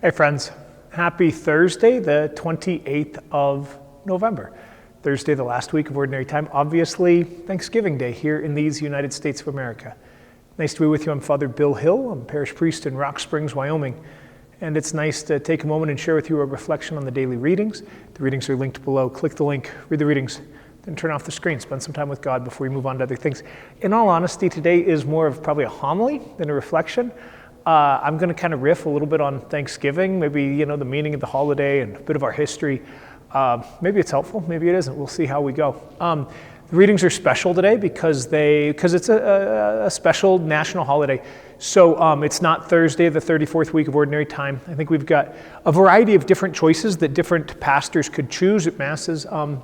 Hey friends, happy Thursday, the 28th of November. Thursday, the last week of Ordinary Time, obviously Thanksgiving Day here in these United States of America. Nice to be with you. I'm Father Bill Hill. I'm parish priest in Rock Springs, Wyoming. And it's nice to take a moment and share with you a reflection on the daily readings. The readings are linked below. Click the link, read the readings, then turn off the screen. Spend some time with God before you move on to other things. In all honesty, today is more of probably a homily than a reflection. I'm going to kind of riff a little bit on Thanksgiving, maybe, the meaning of the holiday and a bit of our history. Maybe it's helpful, maybe it isn't. We'll see how we go. The readings are special today because it's a special national holiday. So it's not Thursday, the 34th week of Ordinary Time. I think we've got a variety of different choices that different pastors could choose at Masses. On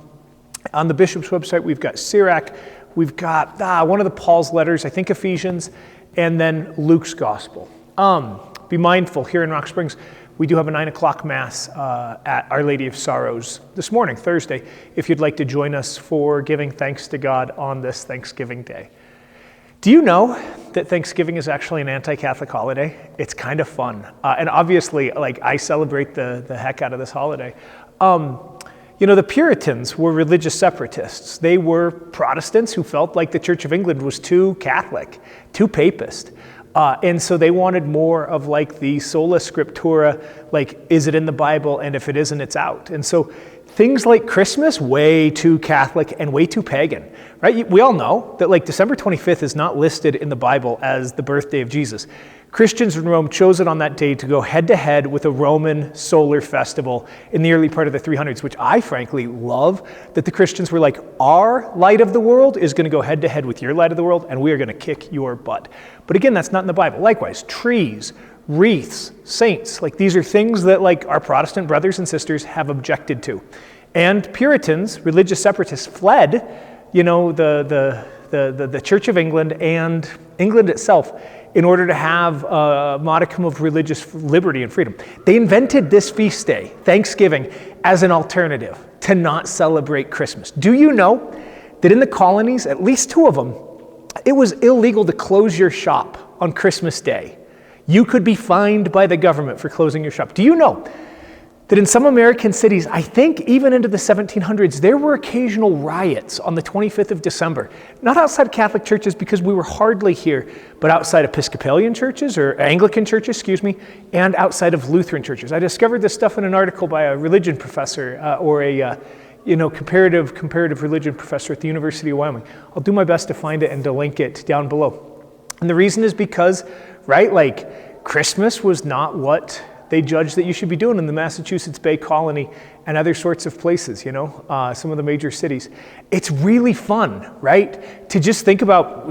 the bishop's website, we've got Sirach, we've got one of the Paul's letters, I think Ephesians, and then Luke's Gospel. Be mindful, here in Rock Springs, we do have a 9 o'clock Mass at Our Lady of Sorrows this morning, Thursday, if you'd like to join us for giving thanks to God on this Thanksgiving Day. Do you know that Thanksgiving is actually an anti-Catholic holiday? It's kind of fun. And obviously, I celebrate the heck out of this holiday. The Puritans were religious separatists. They were Protestants who felt like the Church of England was too Catholic, too papist. And so they wanted more of the sola scriptura, is it in the Bible? And if it isn't, it's out. And so things like Christmas, way too Catholic and way too pagan, right? We all know that December 25th is not listed in the Bible as the birthday of Jesus. Christians in Rome chose it on that day to go head-to-head with a Roman solar festival in the early part of the 300s, which I frankly love, that the Christians were our light of the world is going to go head-to-head with your light of the world, and we are going to kick your butt. But again, that's not in the Bible. Likewise, trees, wreaths, saints, these are things that our Protestant brothers and sisters have objected to. And Puritans, religious separatists, fled, the Church of England and England itself in order to have a modicum of religious liberty and freedom. They invented this feast day, Thanksgiving, as an alternative to not celebrate Christmas. Do you know that in the colonies, at least 2 of them, it was illegal to close your shop on Christmas Day? You could be fined by the government for closing your shop. Do you know that in some American cities, I think even into the 1700s, there were occasional riots on the 25th of December, not outside Catholic churches because we were hardly here, but outside Episcopalian churches or Anglican churches, and outside of Lutheran churches. I discovered this stuff in an article by a religion professor or a comparative religion professor at the University of Wyoming. I'll do my best to find it and to link it down below. And the reason is because, Christmas was not what they judged that you should be doing in the Massachusetts Bay Colony and other sorts of places, some of the major cities. It's really fun, right? To just think about,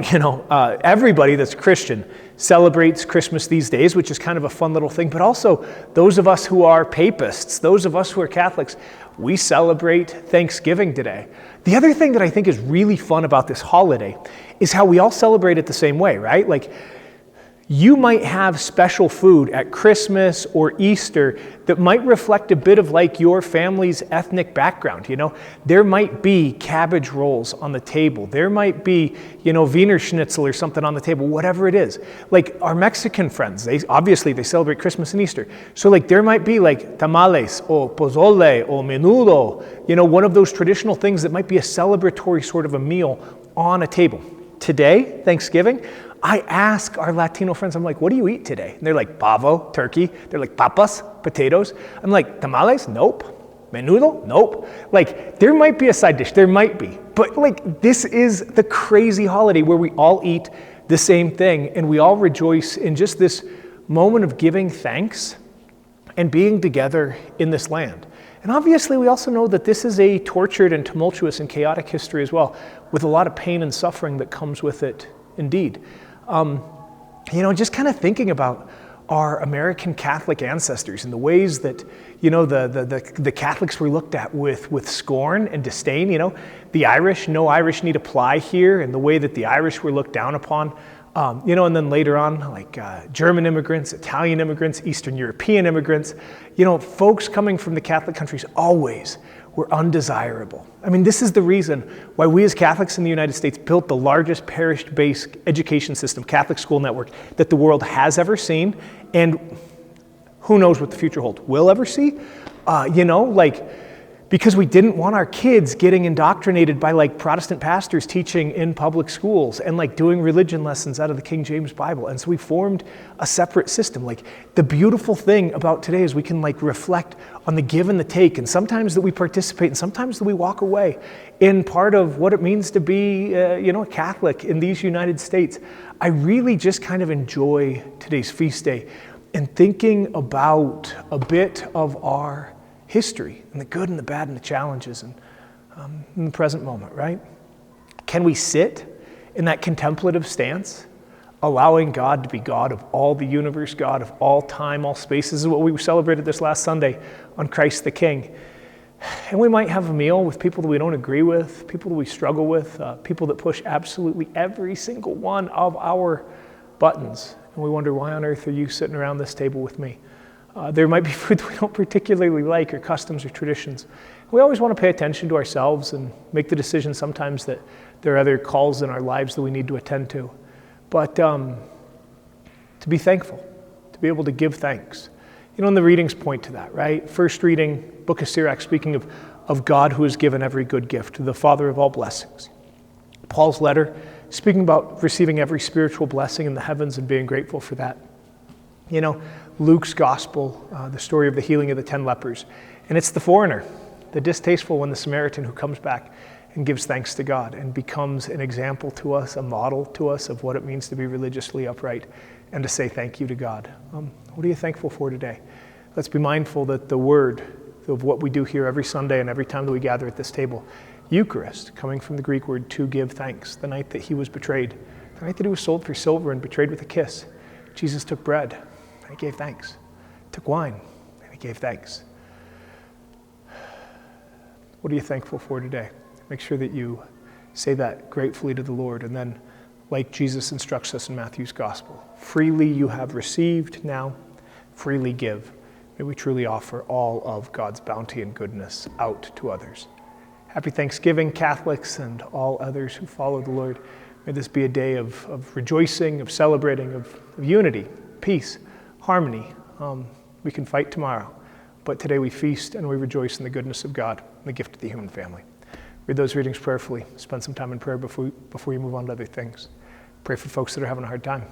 everybody that's Christian celebrates Christmas these days, which is kind of a fun little thing, but also those of us who are papists, those of us who are Catholics, we celebrate Thanksgiving today. The other thing that I think is really fun about this holiday is how we all celebrate it the same way, right? You might have special food at Christmas or Easter that might reflect a bit of your family's ethnic background, There might be cabbage rolls on the table. There might be, Wiener Schnitzel or something on the table, whatever it is. Our Mexican friends, they celebrate Christmas and Easter. So there might be tamales or pozole or menudo, one of those traditional things that might be a celebratory sort of a meal on a table. Today, Thanksgiving, I ask our Latino friends, I'm what do you eat today? And they're pavo, turkey. They're papas, potatoes. I'm tamales? Nope. Menudo? Nope. There might be a side dish. There might be. But this is the crazy holiday where we all eat the same thing and we all rejoice in just this moment of giving thanks and being together in this land. And obviously, we also know that this is a tortured and tumultuous and chaotic history as well, with a lot of pain and suffering that comes with it, indeed. Just kind of thinking about our American Catholic ancestors and the ways that, the Catholics were looked at with scorn and disdain. The Irish, no Irish need apply here, and the way that the Irish were looked down upon. And then later on, German immigrants, Italian immigrants, Eastern European immigrants, folks coming from the Catholic countries always were undesirable. This is the reason why we as Catholics in the United States built the largest parish-based education system, Catholic school network, that the world has ever seen. And Who knows what the future holds? We'll ever see? Because we didn't want our kids getting indoctrinated by like Protestant pastors teaching in public schools and like doing religion lessons out of the King James Bible. And so we formed a separate system. Like the beautiful thing about today is we can like reflect on the give and the take, and sometimes that we participate and sometimes that we walk away in part of what it means to be, a Catholic in these United States. I really just kind of enjoy today's feast day and thinking about a bit of our history and the good and the bad and the challenges and in the present moment, right? Can we sit in that contemplative stance, allowing God to be God of all the universe, God of all time, all space? This is what we celebrated this last Sunday on Christ the King. And we might have a meal with people that we don't agree with, people that we struggle with, people that push absolutely every single one of our buttons. And we wonder, why on earth are you sitting around this table with me? There might be food that we don't particularly like, or customs or traditions. We always want to pay attention to ourselves and make the decision sometimes that there are other calls in our lives that we need to attend to. But to be thankful, to be able to give thanks. And the readings point to that, right? First reading, book of Sirach, speaking of God who has given every good gift, the Father of all blessings. Paul's letter, speaking about receiving every spiritual blessing in the heavens and being grateful for that. Luke's gospel, the story of the healing of the 10 lepers. And it's the foreigner, the distasteful one, the Samaritan, who comes back and gives thanks to God and becomes an example to us, a model to us of what it means to be religiously upright and to say thank you to God. What are you thankful for today? Let's be mindful that the word of what we do here every Sunday and every time that we gather at this table, Eucharist, coming from the Greek word to give thanks, the night that he was betrayed, the night that he was sold for silver and betrayed with a kiss, Jesus took bread and he gave thanks, took wine and he gave thanks. What are you thankful for today? Make sure that you say that gratefully to the Lord, and then, like Jesus instructs us in Matthew's gospel, freely you have received, now freely give. May we truly offer all of God's bounty and goodness out to others. Happy Thanksgiving, Catholics and all others who follow the Lord. May this be a day of rejoicing, of celebrating, of unity, peace, harmony. We can fight tomorrow, but today we feast and we rejoice in the goodness of God and the gift of the human family. Read those readings prayerfully. Spend some time in prayer before you move on to other things. Pray for folks that are having a hard time.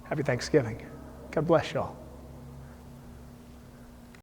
Happy Thanksgiving. God bless you all.